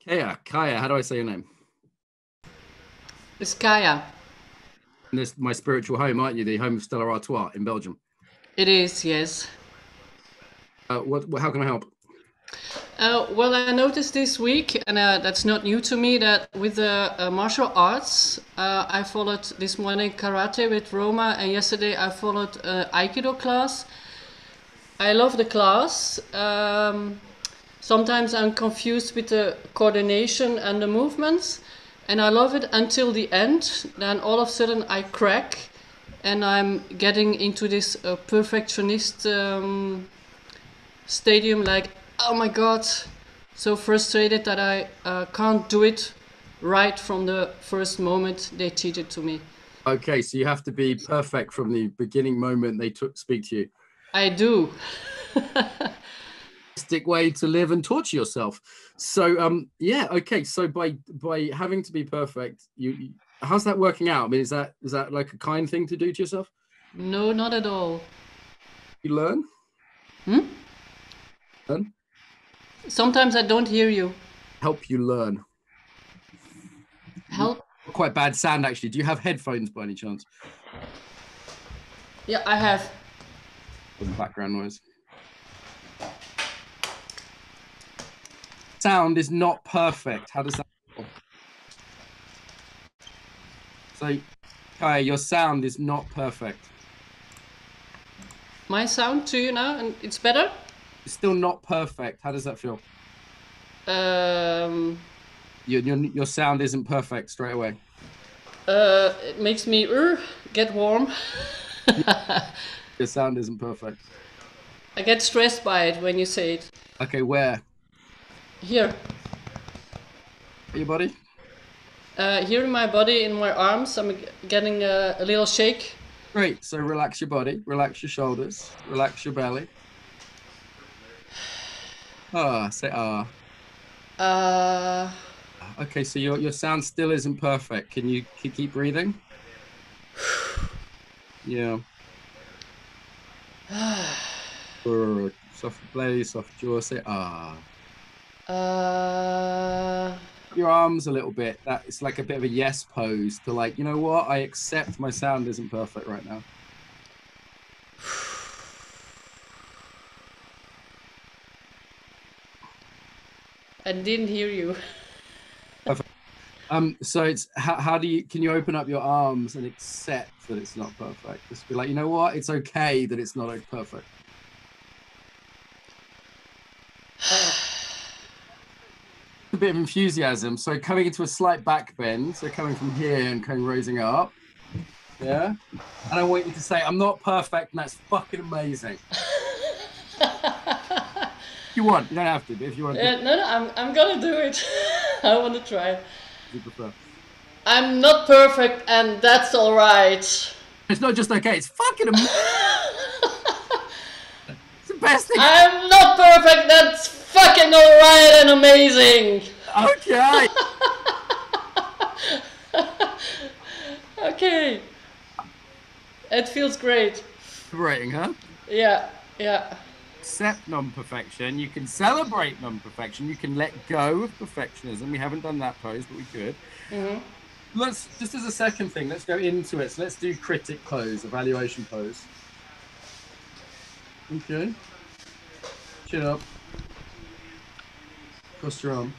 Kaya, how do I say your name? It's Kaya. And this is my spiritual home, aren't you? The home of Stella Artois in Belgium. It is, yes. How can I help? Well, I noticed this week, and that's not new to me, that with the martial arts, I followed this morning karate with Roma, and yesterday I followed aikido class. I love the class. Sometimes I'm confused with the coordination and the movements, and I love it until the end. Then all of a sudden I crack, and I'm getting into this perfectionist stadium, like, oh my god, so frustrated that I can't do it right from the first moment they teach it to me. Okay, so you have to be perfect from the beginning moment they speak to you. I do. Way to live and torture yourself. So yeah, okay, so by having to be perfect, how's that working out? I mean, is that like a kind thing to do to yourself? No, not at all. You learn? Learn? Sometimes I don't hear you. Help you learn. Help? Quite bad sound, actually. Do you have headphones by any chance? Yeah, I have. Some background noise. Sound is not perfect. How does that feel? So, Kai, your sound is not perfect. My sound to you now, and it's better? It's still not perfect. How does that feel? Your sound isn't perfect straight away. It makes me get warm. Your sound isn't perfect. I get stressed by it when you say it. Okay, where? Here. Your body? Here in my body, in my arms, I'm getting a little shake. Great. So relax your body, relax your shoulders, relax your belly. Say Okay, so your sound still isn't perfect. Can you keep breathing? Yeah. Soft belly, soft jaw. Say your arms a little bit. That it's like a bit of a yes pose to, like, you know what? I accept my sound isn't perfect right now. I didn't hear you. Perfect. So it's can you open up your arms and accept that it's not perfect? Just be like, you know what? It's okay that it's not perfect. A bit of enthusiasm. So coming into a slight back bend. So coming from here and kind of raising up. Yeah. And I want you to say, I'm not perfect, and that's fucking amazing. If you want, you don't have to, but if you want to. No, I'm gonna do it. I want to try. You prefer. I'm not perfect, and that's all right. It's not just okay, it's fucking amazing. It's the best thing. I'm not perfect, that's fucking alright and amazing. Okay. Okay. It feels great. Liberating, huh? Yeah. Accept non-perfection. You can celebrate non-perfection. You can let go of perfectionism. We haven't done that pose, but we could. Let's, just as a second thing, let's go into it. So let's do critic pose, evaluation pose. Okay. Chin up. Cross your arm.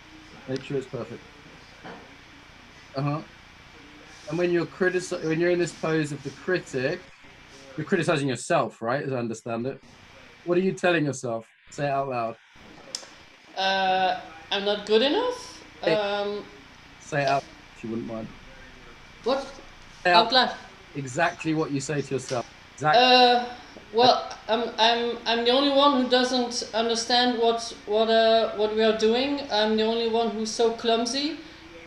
Make sure it's perfect. And when you're in this pose of the critic, you're criticizing yourself, right? As I understand it. What are you telling yourself? Say it out loud. I'm not good enough. Say it out if you wouldn't mind. What? Out loud. Exactly what you say to yourself. Exactly. Well, I'm the only one who doesn't understand what we are doing. I'm the only one who's so clumsy.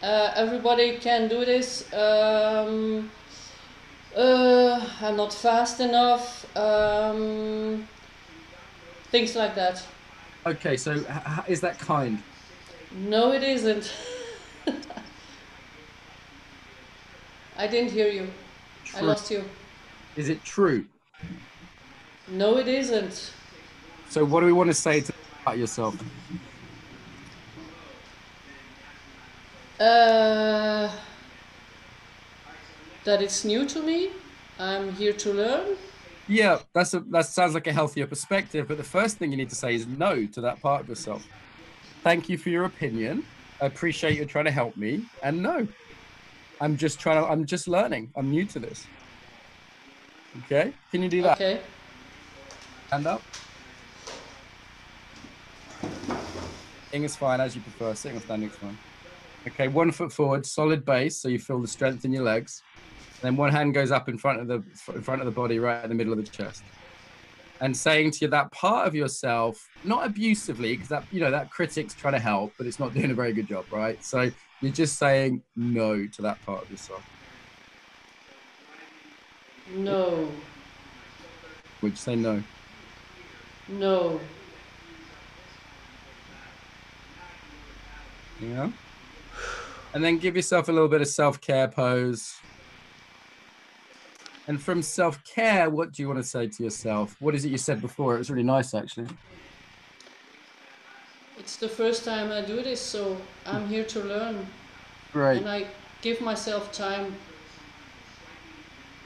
Everybody can do this. I'm not fast enough. Things like that. Okay, so is that kind? No, it isn't. I didn't hear you. True. I lost you. Is it true? No, it isn't. So what do we want to say about yourself? Uh, that it's new to me. I'm here to learn. Yeah, that sounds like a healthier perspective. But the first thing you need to say is no to that part of yourself. Thank you for your opinion. I appreciate you trying to help me. And no, I'm just learning. I'm new to this. Okay. Can you do that? Okay. Hand up. Sitting is fine, as you prefer. Sitting or standing is fine. Okay, 1 foot forward, solid base, so you feel the strength in your legs. Then one hand goes up in front of the body, right in the middle of the chest, and saying to you that part of yourself, not abusively, because that critic's trying to help, but it's not doing a very good job, right? So you're just saying no to that part of yourself. No. Would you say no? No. Yeah. And then give yourself a little bit of self-care pose. And from self-care, what do you want to say to yourself? What is it you said before? It was really nice, actually. It's the first time I do this, so I'm here to learn. Great. And I give myself time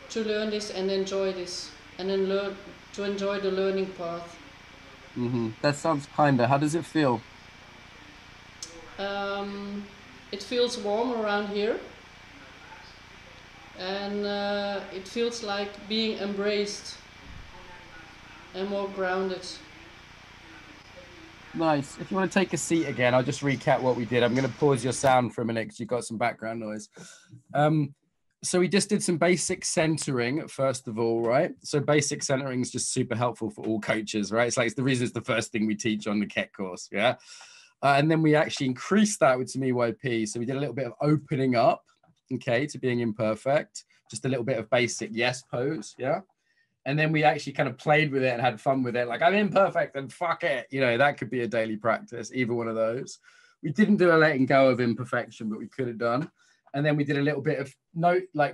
to learn this and enjoy this. And then enjoy the learning path. That sounds kinder. How does it feel? It feels warm around here. And it feels like being embraced and more grounded. Nice. If you want to take a seat again, I'll just recap what we did. I'm going to pause your sound for a minute because you've got some background noise. So we just did some basic centering, first of all, right? So basic centering is just super helpful for all coaches, right? It's the reason it's the first thing we teach on the KET course, yeah? And then we actually increased that with some EYP. So we did a little bit of opening up, okay, to being imperfect, just a little bit of basic yes pose, yeah? And then we actually kind of played with it and had fun with it. Like, I'm imperfect and fuck it. That could be a daily practice, either one of those. We didn't do a letting go of imperfection, but we could have done. And then we did a little bit of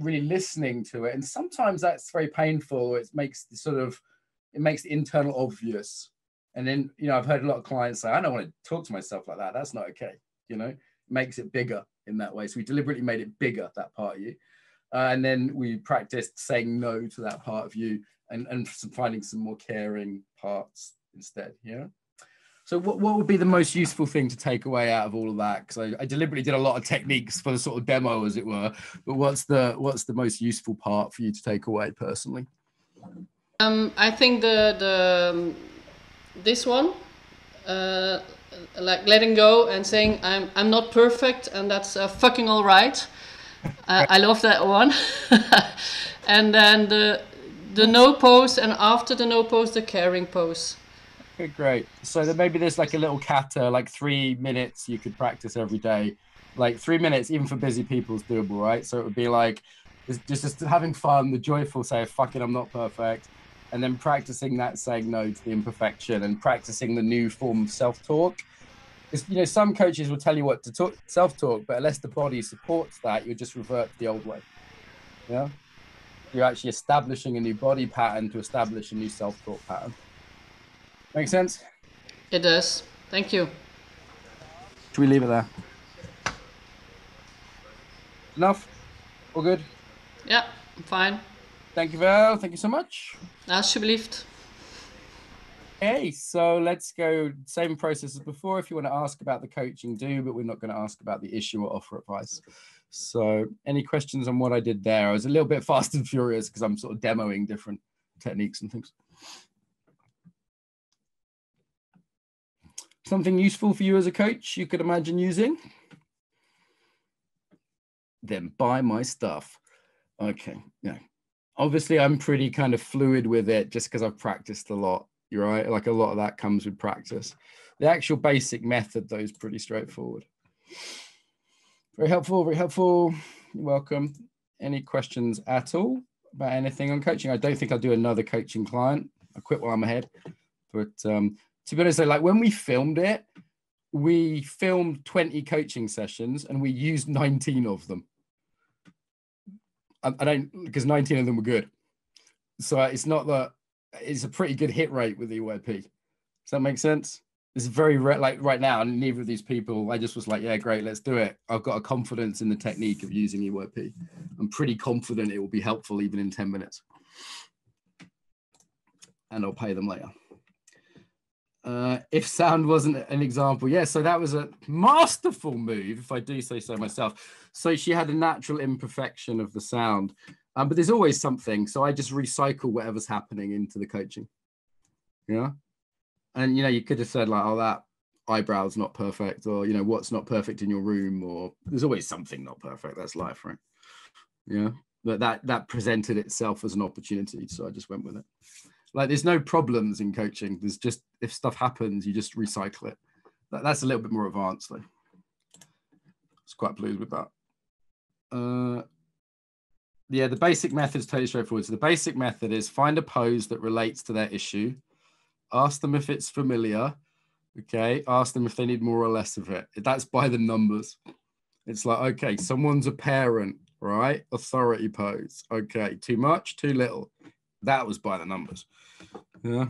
really listening to it. And sometimes that's very painful. It makes the internal obvious. And then, I've heard a lot of clients say, I don't want to talk to myself like that. That's not okay. It makes it bigger in that way. So we deliberately made it bigger, that part of you. And then we practiced saying no to that part of you and finding some more caring parts instead. Yeah. So what would be the most useful thing to take away out of all of that? Because I deliberately did a lot of techniques for the sort of demo, as it were. But what's the most useful part for you to take away personally? I think this one, like letting go and saying I'm not perfect and that's fucking all right. I love that one. And then the no pose, and after the no pose, the caring pose. Okay, great. So then maybe there's like a little kata, like 3 minutes you could practice every day. Like 3 minutes, even for busy people, is doable, right? So it would be like just having fun, the joyful say, fuck it, I'm not perfect. And then practicing that, saying no to the imperfection, and practicing the new form of self-talk. Because, some coaches will tell you what to talk, self-talk, but unless the body supports that, you'll just revert to the old way. Yeah. You're actually establishing a new body pattern to establish a new self-talk pattern. Make sense? It does. Thank you. Should we leave it there? Enough? All good? Yeah, I'm fine. Thank you, Val. Thank you so much. Alsjeblieft. Okay, so let's go same process as before. If you want to ask about the coaching, do, but we're not going to ask about the issue or offer advice. So any questions on what I did there? I was a little bit fast and furious because I'm sort of demoing different techniques and things. Something useful for you as a coach you could imagine using? Then buy my stuff. Okay, yeah. Obviously, I'm pretty kind of fluid with it just because I've practiced a lot. You're right. Like a lot of that comes with practice. The actual basic method, though, is pretty straightforward. Very helpful, very helpful. You're welcome. Any questions at all about anything on coaching? I don't think I'll do another coaching client. I quit while I'm ahead. But to be honest, like when we filmed it, we filmed 20 coaching sessions and we used 19 of them. I don't, because 19 of them were good. So it's not that, it's a pretty good hit rate with the EYP. Does that make sense? it's very like right now, and neither of these people, I just was like, yeah, great, let's do it. I've got a confidence in the technique of using EYP. I'm pretty confident it will be helpful even in 10 minutes. And I'll pay them later. If sound wasn't an example, yeah, so that was a masterful move, if I do say so myself. So she had a natural imperfection of the sound, but there's always something. So I just recycle whatever's happening into the coaching. Yeah. And, you could have said like, oh, that eyebrow's not perfect, or, what's not perfect in your room, or there's always something not perfect. That's life, right? Yeah. But that presented itself as an opportunity. So I just went with it. Like, there's no problems in coaching. There's just, if stuff happens, you just recycle it. That's a little bit more advanced though. It's quite pleased with that. Yeah, the basic method is totally straightforward. So the basic method is find a pose that relates to their issue. Ask them if it's familiar. Okay. Ask them if they need more or less of it. That's by the numbers. It's like, okay, someone's a parent, right? Authority pose. Okay. Too much, too little. That was by the numbers. Yeah.